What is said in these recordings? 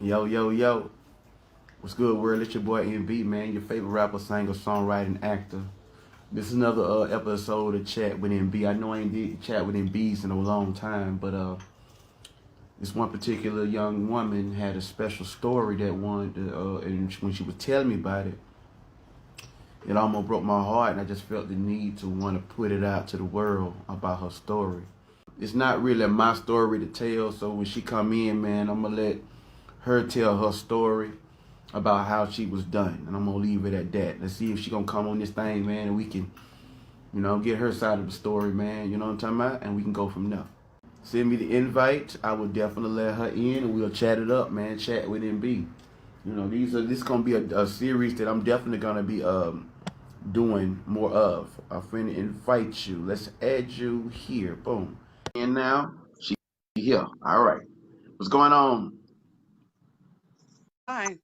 Yo, yo, yo. What's good, world? It's your boy NB, man. Your favorite rapper, singer, songwriter, and actor. This is another episode of Chat with NB. I know I ain't did Chat with NBs in a long time, but this one particular young woman had a special story that wanted to, and when she was telling me about it, it almost broke my heart, and I just felt the need to want to put it out to the world about her story. It's not really my story to tell, so when she come in, man, I'm gonna let her tell her story about how she was done, and I'm gonna leave it at that. Let's see if she gonna come on this thing, man, and we can, get her side of the story, man. You know what I'm talking about, and we can go from there. Send me the invite. I will definitely let her in, and we'll chat it up, man. Chat with MB. This is gonna be a series that I'm definitely gonna be doing more of. I'm finna invite you. Let's add you here. Boom. And now she here. All right. What's going on? Fine.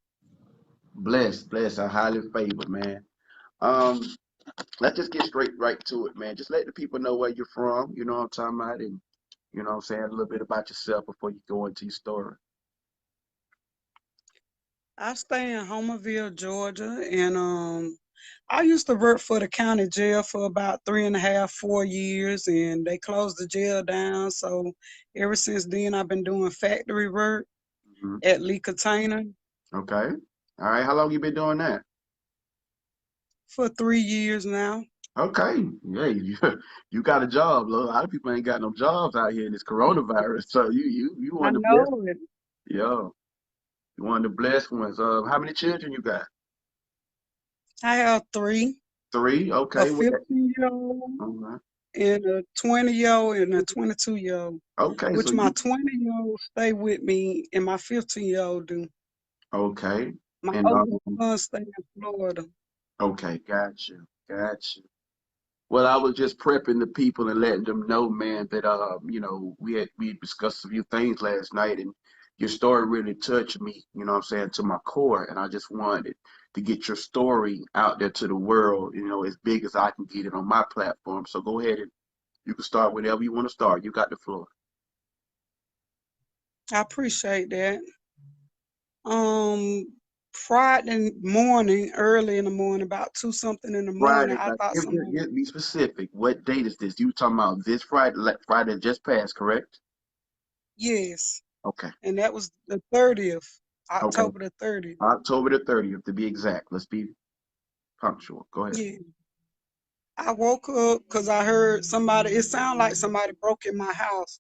Blessed, blessed. I highly favored, man. Um, let's just get straight right to it, man. Just let the people know where you're from. You know what I'm talking about, and what I'm saying, a little bit about yourself before you go into your story. I stay in Homerville, Georgia, and I used to work for the county jail for about 3.5, 4 years, and they closed the jail down. So ever since then, I've been doing factory work Hmm. at Lee Container Okay. All right. How long you been doing that? for 3 years now. Okay. Yeah, you got a job. Look, a lot of people ain't got no jobs out here in this coronavirus. So you I one of the blessed. know it. Yeah, you one of the blessed ones. How many children you got? I have three, Three. a Okay. 15-year-old Uh-huh. and a 20-year-old and a 22-year-old, Okay. So which my you 20-year-old stay with me and my 15-year-old do. okay? My And oldest son stay in Florida. okay, got you, got you. Well, I was just prepping the people and letting them know, man, that we discussed a few things last night, and your story really touched me. You know what I'm saying, to my core, and I just wanted to get your story out there to the world. As big as I can get it on my platform. So go ahead and you can start whenever you want to start. You got the floor. I appreciate that. Um, Friday morning, early in the morning, about two something in the morning, Friday, I like thought someone, be specific. What date is this? You talking about this Friday? Friday that just passed, correct? yes, Okay. and that was the 30th, Okay. October the 30th. October the 30th to be exact. Let's be punctual. Go ahead. Yeah, I woke up because I heard somebody. It sounded like somebody broke in my house.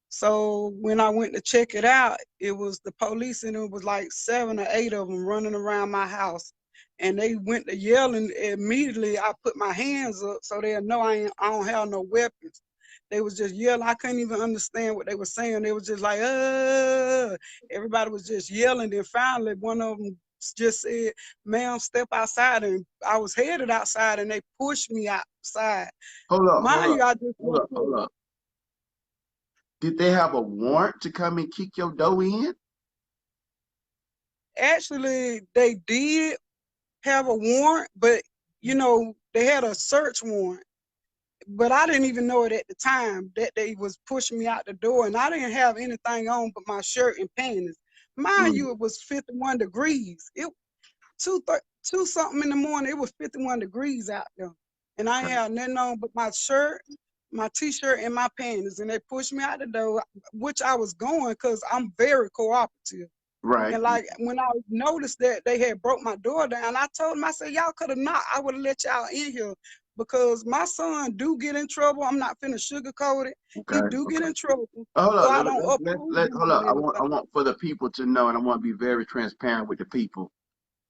So when I went to check it out, it was the police, and it was like 7 or 8 of them running around my house. And they went to yelling. Immediately, I put my hands up so they'll know I don't have no weapons. They was just yelling. I couldn't even understand what they were saying. They was just like, everybody was just yelling. Then finally, one of them just said, ma'am, step outside. And I was headed outside, and they pushed me outside. Hold up, hold Mind up, you, I just hold woke up, hold up. up. Did they have a warrant to come and kick your dough in? Actually, they did have a warrant, but they had a search warrant. But I didn't even know it at the time that they was pushing me out the door, and I didn't have anything on but my shirt and panties. Mind Mm, you, it was 51 degrees. It two something in the morning. It was 51 degrees out there, and I okay. had nothing on but my shirt, my t-shirt, and my panties. And they pushed me out the door, which I was going because I'm very cooperative. Right. And like when I noticed that they had broke my door down, I told them, I said, y'all could have not. I would have let y'all in here because my son do get in trouble. I'm not finna sugarcoat it. Okay. He do get Okay. in trouble. Hold So up. I don't oppose Hold him up. and I everything. want for the people to know, and I want to be very transparent with the people.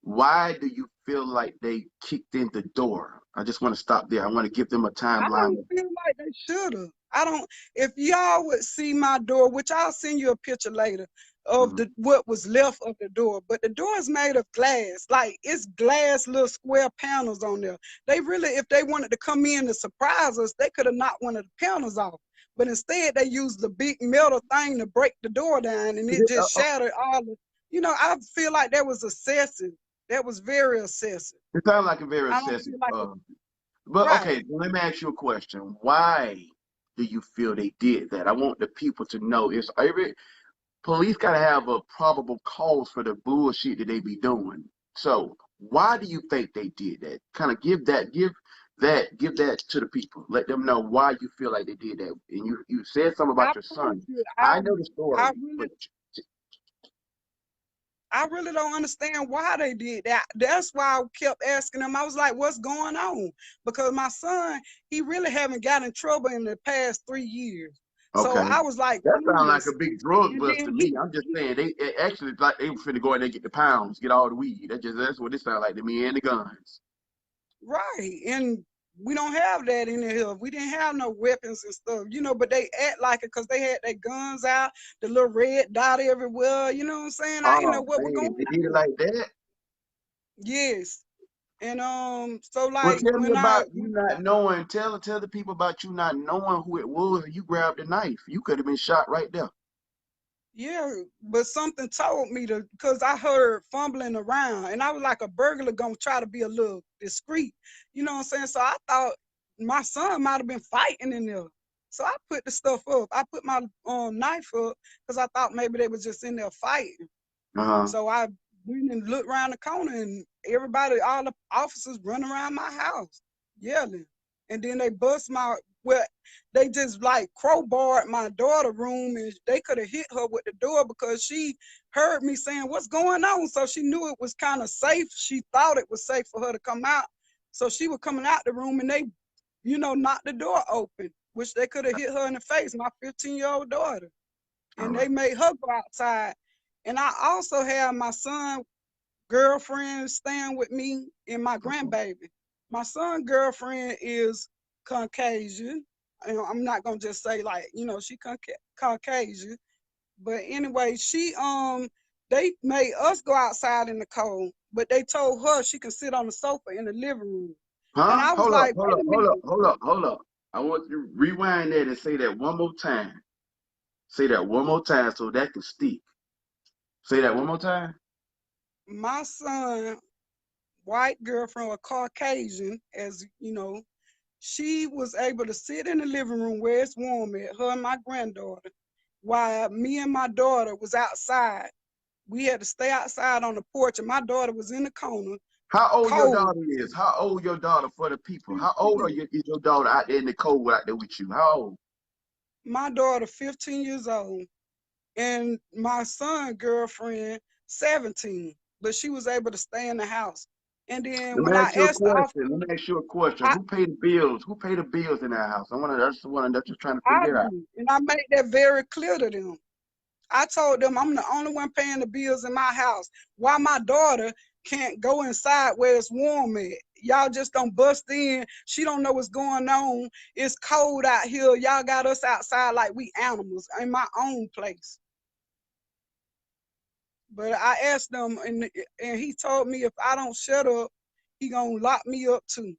Why do you feel like they kicked in the door? I just want to stop there. I want to give them a I don't timeline. feel like they should have. I don't. If y'all would see my door, which I'll send you a picture later of Mhm. the what was left of the door, but the door is made of glass. Like it's glass, little square panels on there. They really, if they wanted to come in to surprise us, they could have knocked one of the panels off. But instead, they used the big metal thing to break the door down, and it just shattered all the. I feel like that was excessive. That was very excessive. It sounds like a very I don't excessive. feel like But right. okay, let me ask you a question. Why do you feel they did that? I want the people to know. It's every. police gotta have a probable cause for the bullshit that they be doing. So why do you think they did that? Kind of give that to the people. Let them know why you feel like they did that. And you said something I about your told son. you, I know the I story, really but I really don't understand why they did that. That's why I kept asking them. I was like, what's going on? Because my son, he really haven't got in trouble in the past 3 years. So okay. I was like, That sounds like a please. big drug And bust then to me. I'm just saying they actually like they were finna go in there and get the pounds, get all the weed. That's what it sounds like to me and the guns. right. And we don't have that in here. We didn't have no weapons and stuff, but they act like it because they had their guns out, the little red dot everywhere. You know what I'm saying? I didn't know Oh what was man, going they did it on. like that. Yes. And so Well, like tell me about you not knowing. Tell the people about you not knowing who it was. And you grabbed the knife. You could have been shot right there. yeah, but something told me to, because I heard fumbling around and I was like a burglar gonna try to be a little discreet. You know what I'm saying? So I thought my son might have been fighting in there. So I put the stuff up. I put my knife up because I thought maybe they was just in there fighting. Uh-huh. So I went and looked around the corner and everybody, all the officers running around my house yelling. And then they bust well, they just like crowbarred my daughter's room and they could have hit her with the door because she heard me saying, what's going on? So she knew it was kind of safe. She thought it was safe for her to come out. So she was coming out the room and they, knocked the door open, which they could have hit her in the face, my 15-year-old daughter. All And right. they made her go outside. And I also have my son girlfriend staying with me and my Uh-huh. grandbaby. My son girlfriend is Caucasian. And I'm not gonna just say like, she Caucasian. But anyway, they made us go outside in the cold, but they told her she can sit on the sofa in the living room. And Huh? I was Hold up, like, hold wait up, a hold up, minute, hold up, hold up. I want you to rewind that and say that one more time. Say that one more time so that can stick. Say that one more time. my son, white girlfriend or Caucasian, as you know, she was able to sit in the living room where it's warm at, her and my granddaughter, while me and my daughter was outside. We had to stay outside on the porch, and my daughter was in the corner, How old your cold. daughter is? How old your daughter for the people? How old 15. is your daughter out there in the cold out there with you? How old? My daughter, 15 years old, and my son girlfriend, 17. But she was able to stay in the house. And then Let when me I ask you a asked the question. officer, Let me ask you a question. I, Who paid the bills? Who paid the bills in that house? That's just trying to I figure out. do, and I made that very clear to them. I told them I'm the only one paying the bills in my house. Why my daughter can't go inside where it's warm at? Y'all just don't bust in. She don't know what's going on. It's cold out here. Y'all got us outside like we animals in my own place. But I asked them, and he told me if I don't shut up, he gonna lock me up too.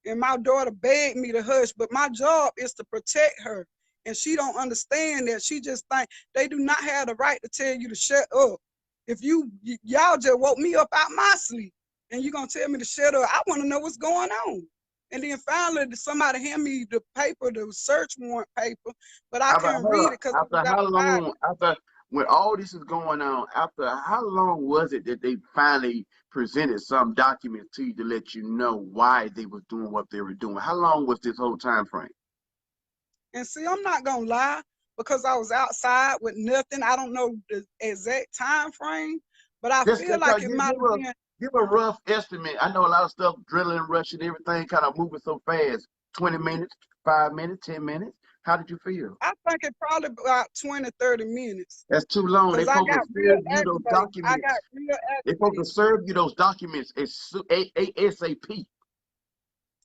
And my daughter begged me to hush, but my job is to protect her. And she don't understand that. She just think they do not have the right to tell you to shut up. If y'all just woke me up out my sleep and you gonna tell me to shut up, I wanna know what's going on. And then finally somebody hand me the paper, the search warrant paper, but I After couldn't read it because I was after how outside. long? After when all this is going on, after how long was it that they finally presented some documents to you to let you know why they was doing what they were doing? How long was this whole time frame? And see, I'm not gonna lie, because I was outside with nothing. I don't know the exact time frame, but I Just feel like it give, might have been. give a rough estimate. I know a lot of stuff, drilling, rushing, everything kind of moving so fast. 20 minutes, 5 minutes, 10 minutes. How did you feel? I think it probably about 20, 30 minutes. That's too long. They Cause I supposed to got real serve you those aggravated. I got documents. real They supposed to aggravated. serve you those documents ASAP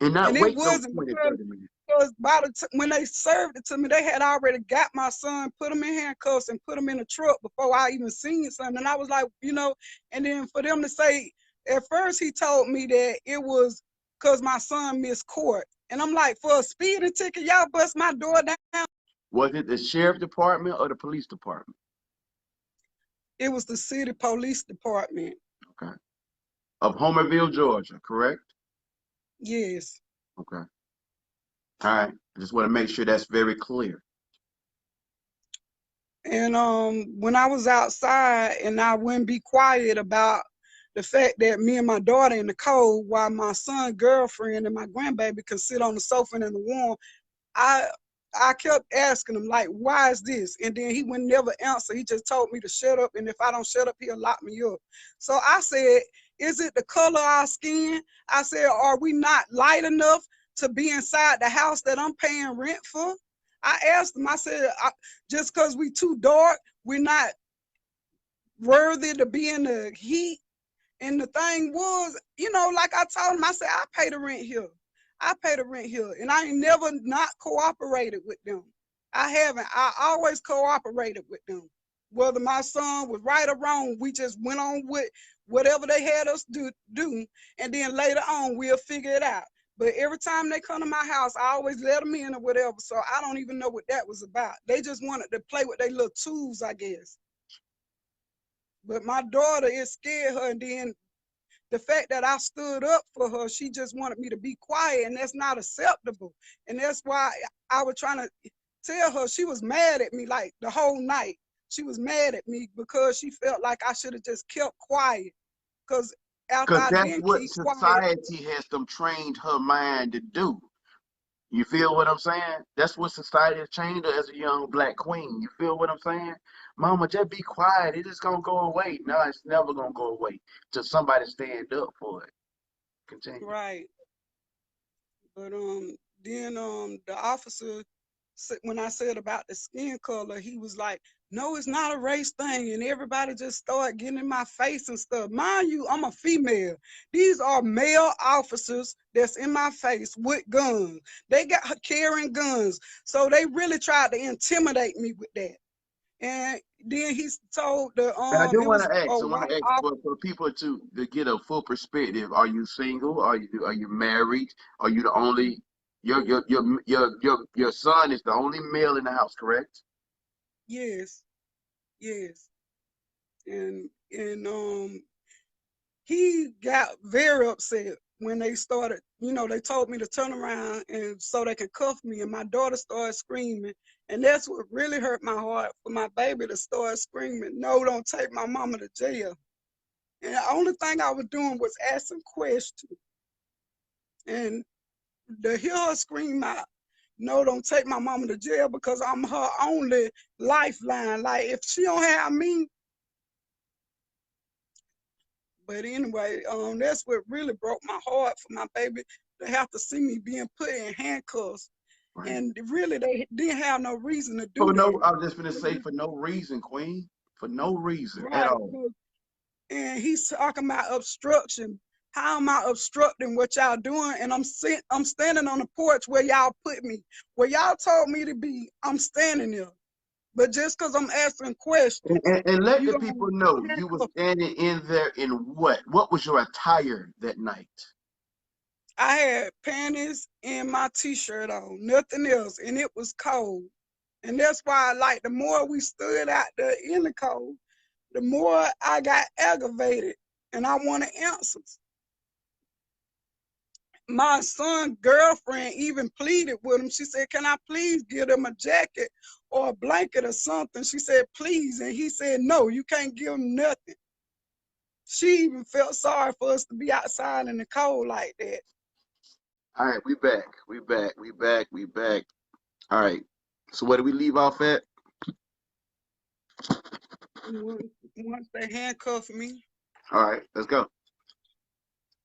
and not And it wait those wasn't 20, because 30 minutes. when they served it to me, they had already got my son, put him in handcuffs, and put him in the truck before I even seen something. And I was like, and then for them to say, at first he told me that it was because my son missed court. And I'm like, for a speeding ticket, y'all bust my door down. Was it the sheriff department or the police department? It was the city police department. Okay. Of Homerville, Georgia, correct? Yes. Okay. All right. I just want to make sure that's very clear. And when I was outside and I wouldn't be quiet about the fact that me and my daughter in the cold while my son, girlfriend, and my grandbaby could sit on the sofa in the warm, I I kept asking him, like, why is this? And then he would never answer. He just told me to shut up. And if I don't shut up, he'll lock me up. So I said, is it the color of our skin? I said, are we not light enough to be inside the house that I'm paying rent for? I asked him, I said, just because we too dark, we're not worthy to be in the heat. And the thing was, you know, like I told him, I said, I pay the rent here. I pay the rent here. And I ain't never not cooperated with them. I haven't. I always cooperated with them. Whether my son was right or wrong, we just went on with whatever they had us do. And then later on, we'll figure it out. But every time they come to my house, I always let them in or whatever. So I don't even know what that was about. They just wanted to play with their little tools, I guess. But my daughter, it scared her. And then the fact that I stood up for her, she just wanted me to be quiet, and that's not acceptable. And that's why I was trying to tell her. She was mad at me like the whole night. She was mad at me because she felt like I should have just kept quiet. Because after Because I that's didn't what keep quiet, society has them trained her mind to do. You feel what I'm saying? That's what society has trained her as a young black queen. You feel what I'm saying? Mama, just be quiet. It is gonna go away. No, it's never gonna go away till somebody stand up for it. Continue. right. But then the officer, when I said about the skin color, he was like, no, it's not a race thing. And everybody just started getting in my face and stuff. Mind you, I'm a female. These are male officers that's in my face with guns. They got carrying guns. So they really tried to intimidate me with that. And then he told And I do it want was to a ask. I want white to ask officer. for people to get a full perspective. Are you single? Are you married? Are you the only? Your son is the only male in the house, correct? Yes, yes. And he got very upset when they started, they told me to turn around and so they could cuff me, and my daughter started screaming. And that's what really hurt my heart, for my baby to start screaming, no, don't take my mama to jail. And the only thing I was doing was asking questions. And to hear her scream out, no, don't take my mama to jail, because I'm her only lifeline. Like, if she don't have me. But anyway, that's what really broke my heart, for my baby to have to see me being put in handcuffs. Right. And really, they didn't have no reason to do For no, that. I was just gonna say for no reason, Queen. For no reason at Right. all. And he's talking about obstruction. How am I obstructing what y'all doing? And I'm standing on the porch where y'all put me, where y'all told me to be. I'm standing there. But just because I'm asking And, questions, and, and let you the don't people know you were handcuff. standing in there in what? What was your attire that night? I had panties and my t-shirt on, nothing else, and it was cold. And that's why, like, the more we stood out there in the cold, the more I got aggravated, and I wanted answers. My son's girlfriend even pleaded with him. She said, can I please give him a jacket or a blanket or something? She said, please. And he said, no, you can't give him nothing. She even felt sorry for us to be outside in the cold like that. All right, we back. We back. We back. We back. All right. So where do we leave off at? Once they handcuffed me, All right, let's go.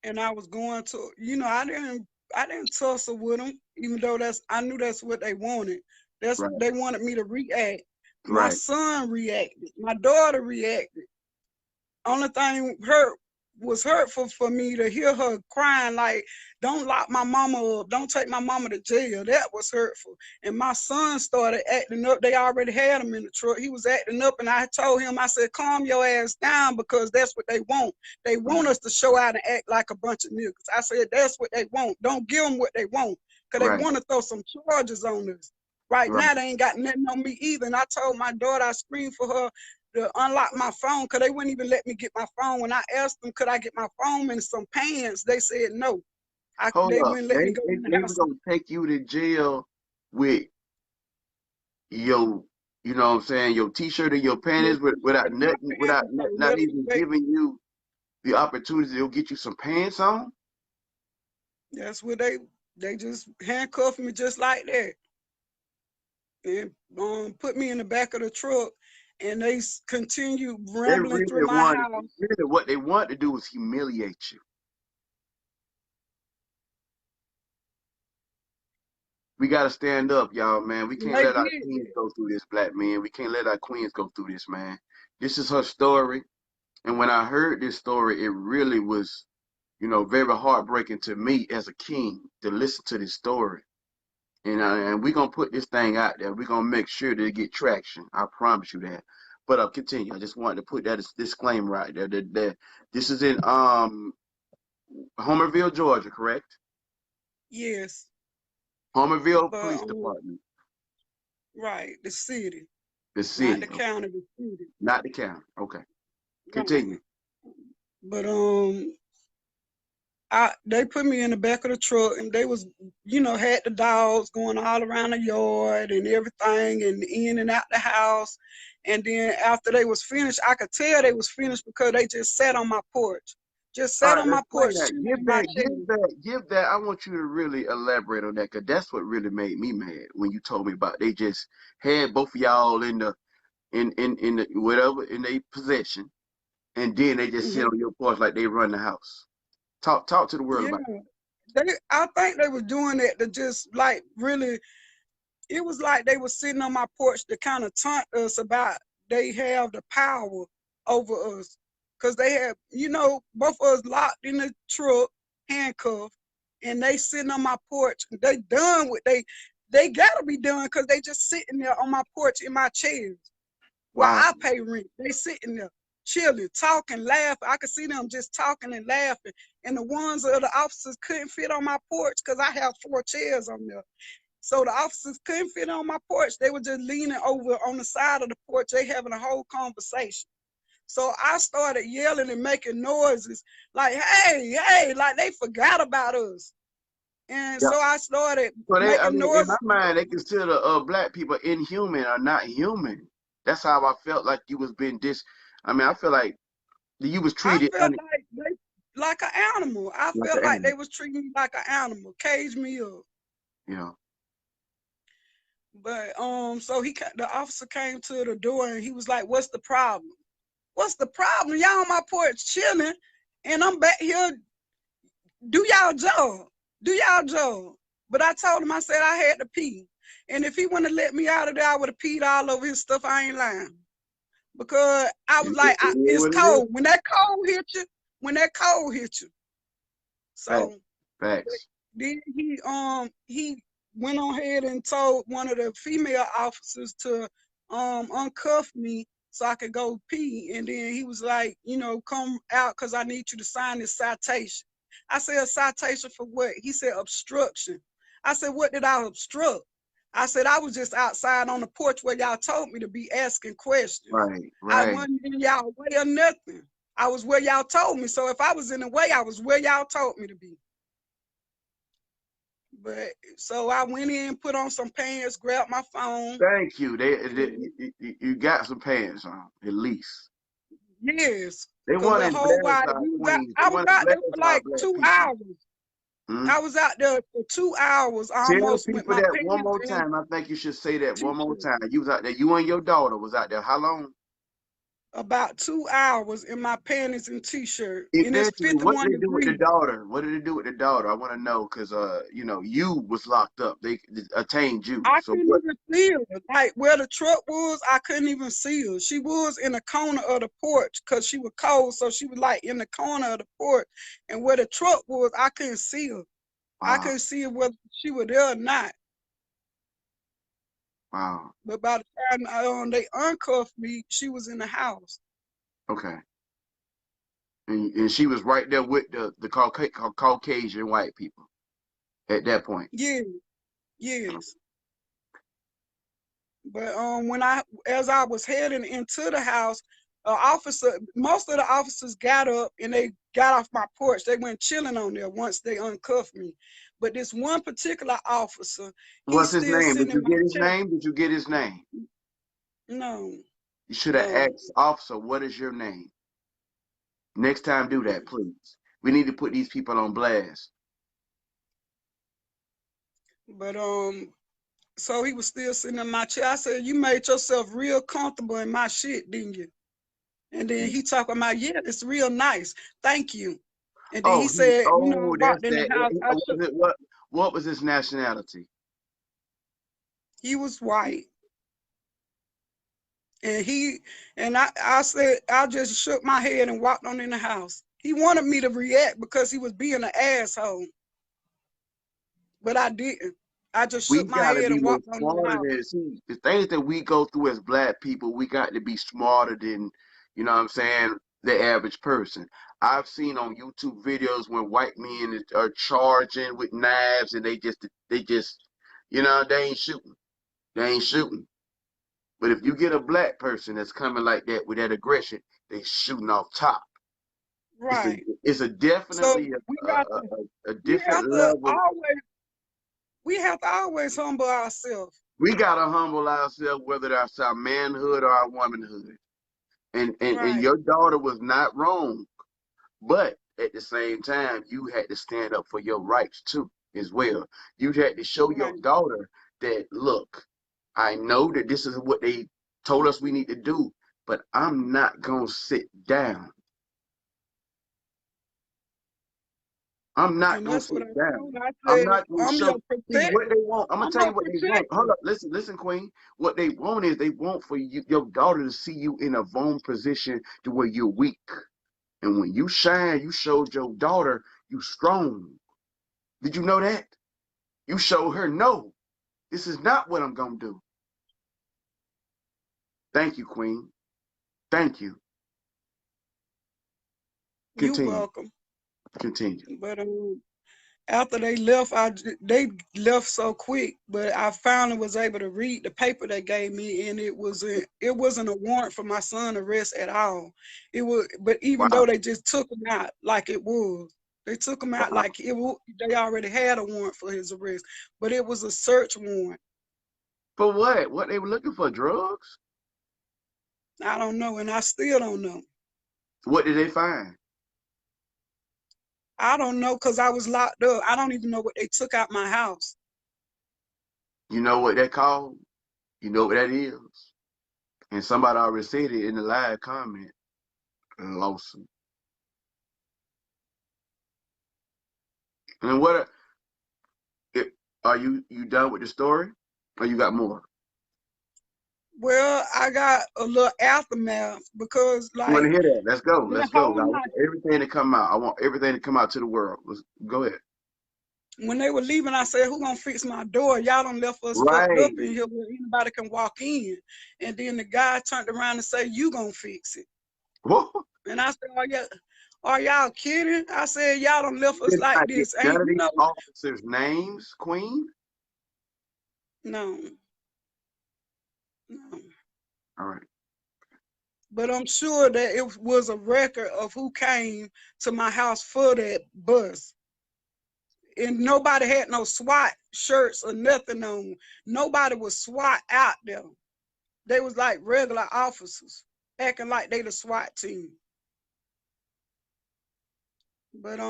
and I was going to, I didn't tussle with them, even though I knew that's what they wanted. Right. They wanted me to react. My Right. son reacted. My daughter reacted. Only thing was hurtful for me to hear her crying like, don't lock my mama up, don't take my mama to jail. That was hurtful. And my son started acting up. They already had him in the truck. He was acting up, and I told him, I said, calm your ass down, because that's what they want. They want us to show out and act like a bunch of niggas. I said, that's what they want. Don't give them what they want, because they Right. want to throw some charges on us. Right Right. now, they ain't got nothing on me either. And I told my daughter, I screamed for her to unlock my phone, because they wouldn't even let me get my phone. When I asked them, could I get my phone and some pants, they said no. Hold They up. wouldn't let me They, go they, in the they were house. gonna take you to jail with your You know what I'm saying? Your t-shirt and your Yeah, panties without my nothing, pants and not so even giving you the opportunity to get you some pants on. that's what they just handcuffed me just like that and put me in the back of the truck, and they continued They rambling through really my want, house. really what they want to do is humiliate you. We gotta stand up, y'all, man. We And can't they let our did queens that. go through this, black men. We can't let our queens go through this, man. This is her story. And when I heard this story, it really was, very heartbreaking to me as a king to listen to this story. And we're gonna put this thing out there. We're gonna make sure that it get traction. I promise you that. But continue. I just wanted to put that as disclaimer right there. That this is in Homerville, Georgia, correct? Yes, Homerville but Police Department, right, the city, the not city, the county, the city. not the county. Okay, Right. continue. But they put me in the back of the truck, and they was, had the dogs going all around the yard and everything, and in and out the house. And then after they was finished, I could tell they was finished because they just sat on my porch, just All sat right, on my explain porch, that. chilling Give in my that, chair. give that. I want you to really elaborate on that, cause that's what really made me mad when you told me about they just had both of y'all in the in the whatever in their possession, and then they just sit Hmm. on your porch like they run the house. Talk to the world Yeah, about it. I think they was doing that to just like really. It was like they were sitting on my porch to kind of taunt us about they have the power over us. Cause they have, both of us locked in the truck, handcuffed, and they sitting on my porch. They done what they gotta be done because they just sitting there on my porch in my chairs while Wow, I pay rent. They sitting there chilling, talking, laughing. I could see them just talking and laughing. And the ones of the officers couldn't fit on my porch because I have 4 chairs on there. So the officers couldn't fit on my porch. They were just leaning over on the side of the porch. They having a whole conversation. So I started yelling and making noises like, hey, hey, like they forgot about us. And yeah. so I started So I making mean, in my noises. mind, they consider black people inhuman or not human. That's how I felt like you was being dis. I mean, I feel like you was I treated felt like like an animal. I like felt an like animal. they was treating me like an animal, caged me up. You know, But so the officer came to the door and he was like, "What's the problem? What's the problem? Y'all on my porch chilling, and I'm back here. Do y'all job. Do y'all job." But I told him, I said I had to pee. And if he wouldn't have let me out of there, I would have peed all over his stuff. I ain't lying. Because I was like, it's what it is. cold. When that cold hit you, when that cold hit you. Facts. So Facts. then he went on ahead and told one of the female officers to uncuff me so I could go pee. And then he was like, come out because I need you to sign this citation. I said, a citation for what? He said, obstruction. I said, what did I obstruct? I said, I was just outside on the porch where y'all told me to be asking questions. Right. I Right. wasn't in y'all way or nothing. I was where y'all told me. So if I was in the way, I was where y'all told me to be. But so I went in, put on some pants, grabbed my phone. Thank you. You got some pants on at least. Yes, They because want to the whole embarrass while our queens. They I was want to out there embarrass for our like black 2 people. hours. Hmm? I was out there for 2 hours Tell almost with people my that one pants more and time. I think you should say that one more t-shirt. time. You was out there. You and your daughter was out there. How long? About 2 hours in my panties and t-shirt. And it's Eventually, what did 51 they do with the degrees. daughter? What did they do with the daughter? I want to know because you was locked up. They attained you. I So couldn't what? even see her. Like where the truck was, I couldn't even see her. She was in the corner of the porch because she was cold. So she was like in the corner of the porch. And where the truck was, I couldn't see her. I Wow. couldn't see whether she was there or not. Wow. But by the time they uncuffed me, she was in the house. Okay. And she was right there with the Caucasian white people at that point. Yeah, yes. But as I was heading into the house, most of the officers got up and they got off my porch. They went chilling on there once they uncuffed me. But this one particular officer, What's he's his still name? Did sitting in you my get his chair. name? Did you get his name? No, You should have no. asked, officer, what is your name? Next time, do that, please. We need to put these people on blast. But so he was still sitting in my chair. I said, "You made yourself real comfortable in my shit, didn't you?" And then he talking about, "Yeah, it's real nice. Thank you." And then he said, I That's walked in the that. house. What was his nationality? He was white. And I said, I just shook my head and walked on in the house. He wanted me to react because he was being an asshole. But I didn't. I just We shook my gotta head be and more walked on in the smarter house. than see the things that we go through as black people. We got to be smarter than, you know what I'm saying, the average person. I've seen on YouTube videos when white men are charging with knives and they just, they ain't shooting. They ain't shooting. But if you get a black person that's coming like that with that aggression, they shooting off top. It's a Right. it's a So definitely a we different have to level. always we have to always humble ourselves. We gotta humble ourselves, whether that's our manhood or our womanhood. And Right. your daughter was not wrong, but at the same time, you had to stand up for your rights too, as well. You had to show your Right. daughter that, look, I know that this is what they told us we need to do, but I'm not gonna sit down. I'm not And gonna that's what sit I down. told her. I I'm said, not gonna I'm show. your See what protector. they want. I'm gonna I'm tell your you what they want. Hold protector. up, listen, Queen. What they want is they want for you, your daughter, to see you in a vulnerable position to where you're weak. And when you shine, you showed your daughter you strong. Did you know that? You showed her, no, this is not what I'm gonna do. Thank you, Queen. Thank you. You Continue. welcome. Continue. But after they left, they left so quick. But I finally was able to read the paper they gave me, and it wasn't a warrant for my son arrest at all. It was, but even though Wow. they just took him out like it was, they took him out Wow. like they already had a warrant for his arrest, but it was a search warrant. For what? What they were looking for? Drugs? I don't know, and I still don't know. What did they find? I don't know because I was locked up. I don't even know what they took out my house. You know what that called? You know what that is? And somebody already said it in the live comment. Lawsuit. And it, are you done with the story? Or you got more? Well, I got a little aftermath because, I want to like, hear that. Let's go. that Let's go. whole I want night, everything to come out. I want everything to come out to the world. Let's go ahead. when they were leaving, I said, "Who gonna fix my door? Y'all done left us fucked up Right. in here where anybody can walk in." And then the guy turned around and said, "You gonna fix it?" What? And I said, are y'all kidding?" I said, "Y'all done left us Did like not get this. none Ain't of you these know?" officers' names, Queen. No, no. All right. But I'm sure that it was a record of who came to my house for that bus. And nobody had no SWAT shirts or nothing on. Nobody was SWAT out there. They was like regular officers, acting like they the SWAT team. But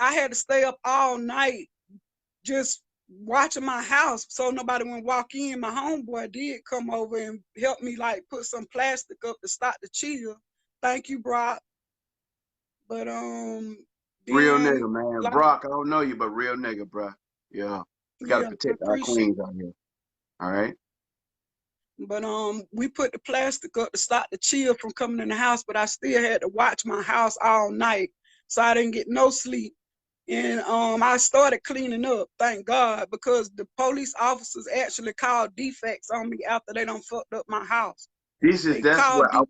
I had to stay up all night just watching my house so nobody would walk in. My homeboy did come over and help me like put some plastic up to stop the chill. Thank you, Brock. But Real then nigga, man. like Brock, I don't know you, but real nigga, bro. Yeah. We gotta yeah, protect our appreciate queens it. out here. All right. But we put the plastic up to stop the chill from coming in the house, but I still had to watch my house all night. So I didn't get no sleep. And I started cleaning up, thank God, because the police officers actually called defects on me after they done fucked up my house. They That's called what defects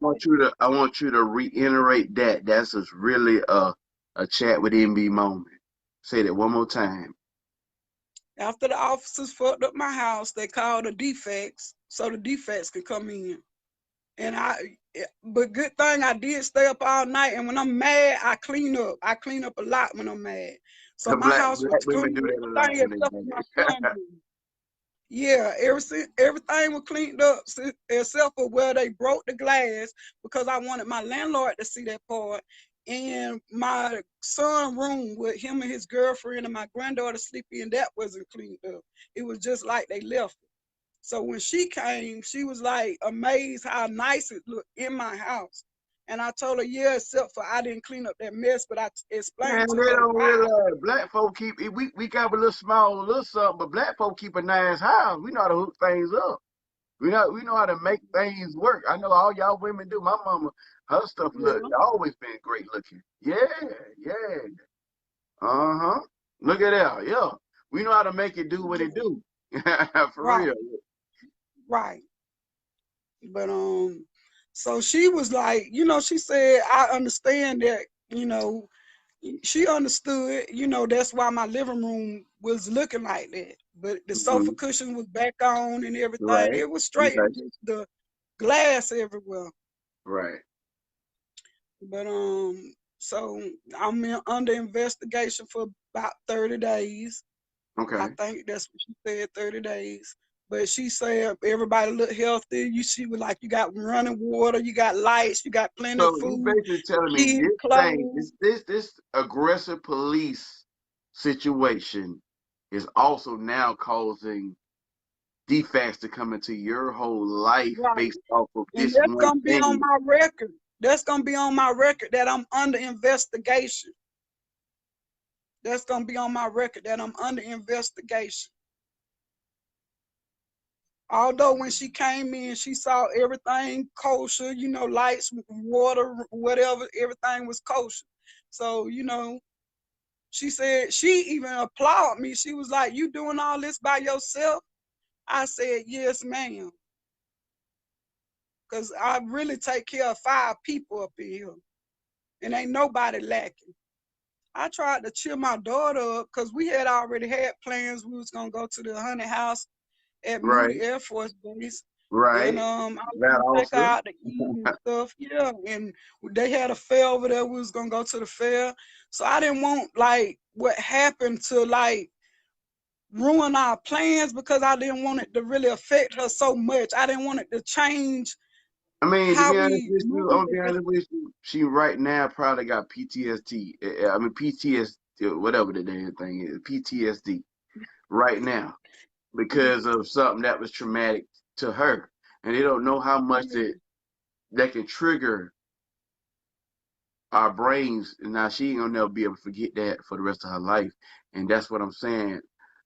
I want you to reiterate that. That's just really a chat with MB moment. Say that one more time. after the officers fucked up my house. They called the defects so the defects could come in. And but good thing I did stay up all night. And when I'm mad, I clean up. I clean up a lot when I'm mad. So my house was Black women clean, do that a lot everything when they except for my married. son's room. Yeah, everything was cleaned up except for where they broke the glass because I wanted my landlord to see that part. And my son room with him and his girlfriend and my granddaughter sleeping in, that wasn't cleaned up. It was just like they left it. So when she came, she was like amazed how nice it looked in my house. And I told her, yeah, except for I didn't clean up that mess, but I Man, explained to they her don't why. realize black folk keep we got a little small, a little something, but black folk keep a nice house. We know how to hook things up. We know how to make things work. I know all y'all women do. My mama, her stuff look Yeah, always been great looking. Yeah, yeah. Uh-huh. Look at that. Yeah. We know how to make it do what it yeah, do. For right, real. right. But so she was like, she said, I understand that, she understood, that's why my living room was looking like that. But the sofa Mhm. cushion was back on and everything. Right. It was straight. It Okay. was just the glass everywhere. Right. But so under investigation for about 30 days. I Okay. think that's what she said, 30 days. But she said everybody look healthy. She was like, you got running water, you got lights, you got plenty of So you food, basically telling me kids' this thing, clothes. this aggressive police situation is also now causing defects to come into your whole life Right. based off of And this that's one gonna be on thing. my record. That's gonna be on my record that I'm under investigation. That's gonna be on my record that I'm under investigation. Although when she came in, she saw everything kosher, lights, water, whatever, everything was kosher. So, she said, she even applauded me. She was like, you doing all this by yourself? I said, yes, ma'am. Because I really take care of 5 people up in here. And ain't nobody lacking. I tried to cheer my daughter up because we had already had plans. We was gonna go to the honey house at Right, Moody Air Force Base. And right. I was That gonna take her also. out to eat and stuff. Yeah. And they had a fair over there. We was gonna go to the fair. So I didn't want like what happened to like ruin our plans because I didn't want it to really affect her so much. I didn't want it to change I mean, to how be honest we with you, I'm moved. gonna be honest with you, she right now probably got PTSD. I mean PTSD, whatever the damn thing is, PTSD right now because of something that was traumatic to her, and they don't know how much that can trigger our brains. And now she ain't gonna never be able to forget that for the rest of her life. And that's what I'm saying.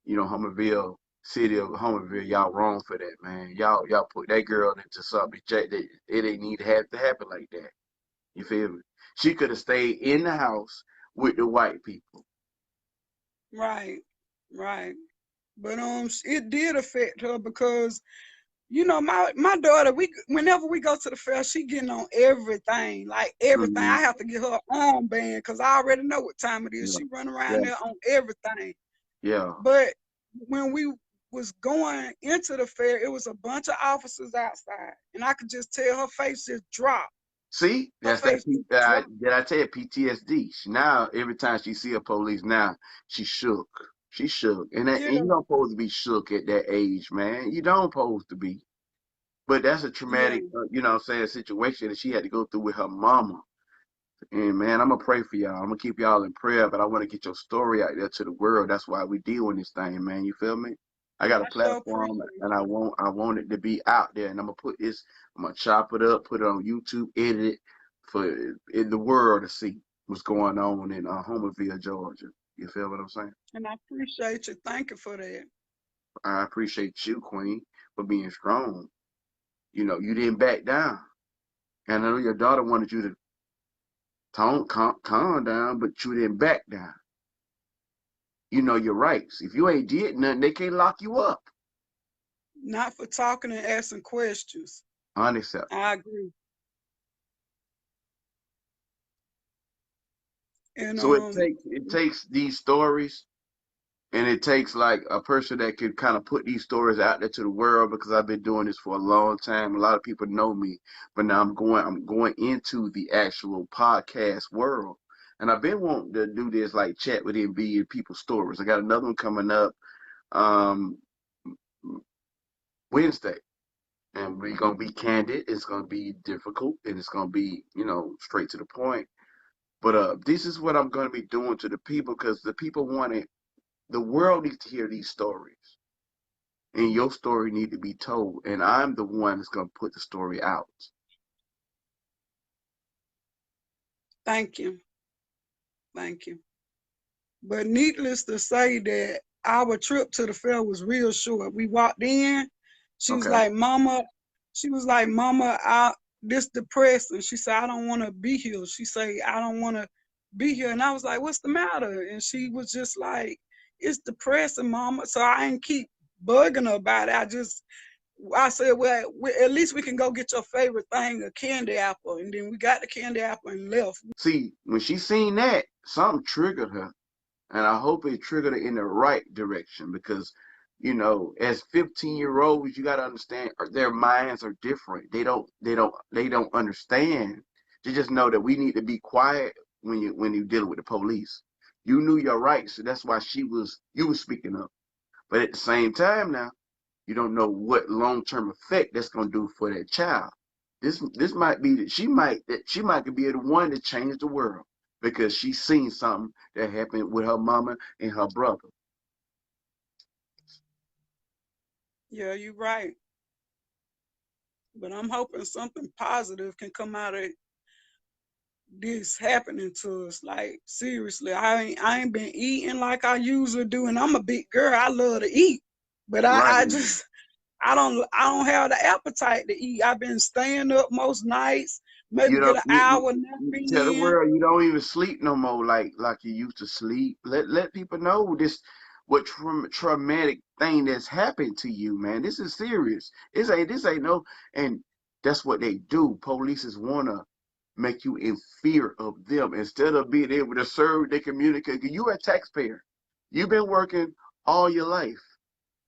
Homerville, city of Homerville, y'all wrong for that, man. Y'all put that girl into something that it ain't need to have to happen like that. You feel me? She could have stayed in the house with the white people. Right, right. But it did affect her because my daughter, whenever we go to the fair, she getting on everything, like everything. Hmm. I have to get her armband because I already know what time it is. Yeah, She run around yeah, there on everything. yeah. But when we was going into the fair, it was a bunch of officers outside, and I could just tell her face just dropped. See, Her that's that. face just dropped. Did I tell you PTSD? Now every time she see a police, now she shook. She shook, and Yeah, you don't supposed to be shook at that age, man. You don't supposed to be. But that's a yeah. traumatic, what I'm saying, situation that she had to go through with her mama. And man, I'm gonna pray for y'all. I'm gonna keep y'all in prayer, but I want to get your story out there to the world. That's why we deal with this thing, man. You feel me? I got a I sure platform, appreciate and I want it to be out there, and I'm gonna put this. I'm gonna chop it up, put it on YouTube, edit it for in the world to see what's going on in Homerville, Georgia. You feel what I'm saying? and I appreciate you. Thank you for that. I appreciate you, Queen, for being strong. You didn't back down, and I know your daughter wanted you to calm down, but you didn't back down. You know your rights. If you ain't did nothing, they can't lock you up. Not for talking and asking questions. Unacceptable. I agree. And So it takes these stories, and it takes like a person that could kind of put these stories out there to the world, because I've been doing this for a long time. A lot of people know me, but now I'm going into the actual podcast world. And I've been wanting to do this, like chat with MB and people's stories. I got another one coming up. Um Wednesday. And we're gonna be candid. It's gonna be difficult, and it's gonna be, straight to the point. But this is what I'm gonna be doing to the people because the people want it. The world needs to hear these stories, and your story need to be told. And I'm the one that's gonna put the story out. Thank you. Thank you. But needless to say that our trip to the fair was real short. We walked in, she was Okay. like, Mama, this depressing. She said, I don't want to be here. She said, I don't want to be here. And I was like, what's the matter? And she was just like, it's depressing, Mama. So I didn't keep bugging her about it. I said, well, at least we can go get your favorite thing, a candy apple. And then we got the candy apple and left. See, when she seen that, something triggered her. And I hope it triggered her in the right direction because, as 15-year-olds, you got to understand their minds are different. They don't understand. They just know that we need to be quiet when you're dealing with the police. You knew your rights, so that's why you was speaking up. But at the same time now, you don't know what long-term effect that's gonna do for that child. This might be that she might be the one to change the world because she's seen something that happened with her mama and her brother. Yeah, you're right. But I'm hoping something positive can come out of this happening to us. Like, seriously, I ain't been eating like I usually do, and I'm a big girl. I love to eat, but I don't have the appetite to eat. I've been staying up most nights, maybe get an hour nap in. Tell the world you don't even sleep no more like you used to sleep. Let people know what traumatic thing that's happened to you, man. This is serious. This ain't no, and that's what they do. Police wanna make you in fear of them instead of being able to serve their community. You're a taxpayer. You've been working all your life.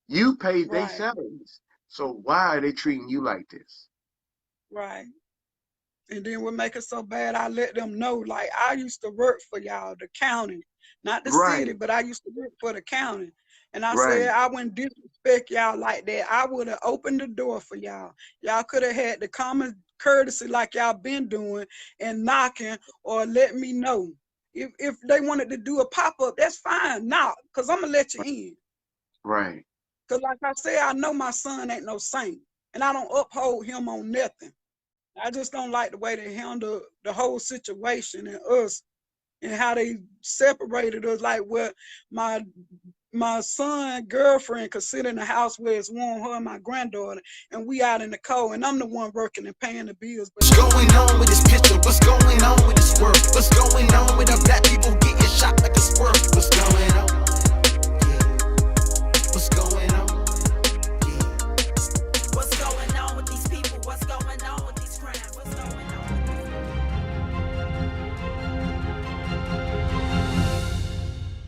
You paid their salaries. So why are they treating you like this? Right. And then what make it so bad, I let them know, like, I used to work for y'all, the county, not the city, but I used to work for the county. And I said, I wouldn't disrespect y'all like that. I would have opened the door for y'all. Y'all could have had the common courtesy like y'all been doing and knocking or let me know. If they wanted to do a pop-up, that's fine. Knock, because I'm going to let you in. Right. Because like I said, I know my son ain't no saint. And I don't uphold him on nothing. I just don't like the way they handle the whole situation and us and how they separated us. Like, well, my son girlfriend could sit in the house where it's warm, her and my granddaughter, and we out in the cold, and I'm the one working and paying the bills. But what's going on with this picture? What's going on with this work? What's going on with our black people?